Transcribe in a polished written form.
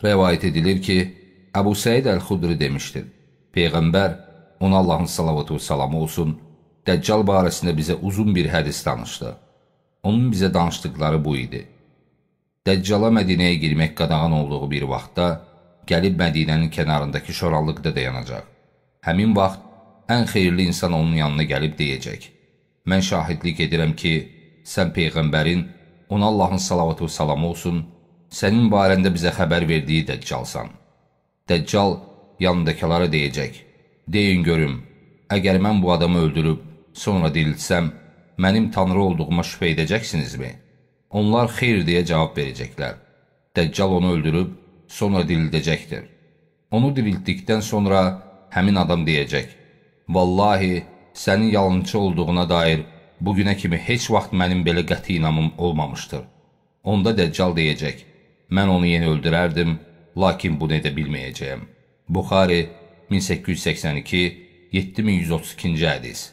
Rəvayət edilir ki, Əbu Səid Əl-Xudri demişdir. Peyğəmbər, ona Allahın salavatı və salamı olsun, Dəccal barəsində bizə uzun bir hədis danışdı. Onun bizə danışdıqları bu idi. Dəccala Mədinəyə girmək qadağan olduğu bir vaxtda gəlib Mədinənin kənarındakı şorallıqda dayanacaq. Həmin vaxt ən xeyirli insan onun yanına gəlib deyəcək. Mən şahidlik edirəm ki, sən Peyğəmbərin, ona Allahın salavatı və salamı olsun, sənin barəndə bizə xəbər verdiyi Dəccalsan. Dəccal yanındakılara deyəcək. Deyin görüm, əgər mən bu adamı öldürüb, sonra diriltsəm, mənim Tanrı olduğuma şübhə edəcəksinizmi? Onlar xeyr deyə cavab verəcəklər. Dəccal onu öldürüb, sonra dirildəcəkdir. Onu dirildikdən sonra həmin adam deyəcək. Vallahi, sənin yalançı olduğuna dair bugünə kimi heç vaxt mənim belə qəti inamım olmamışdır. Onda Dəccal deyəcək. Mən onu yenə öldürərdim, lakin bunu edə bilməyəcəyəm. Buxari 1882, 7132-ci hədis.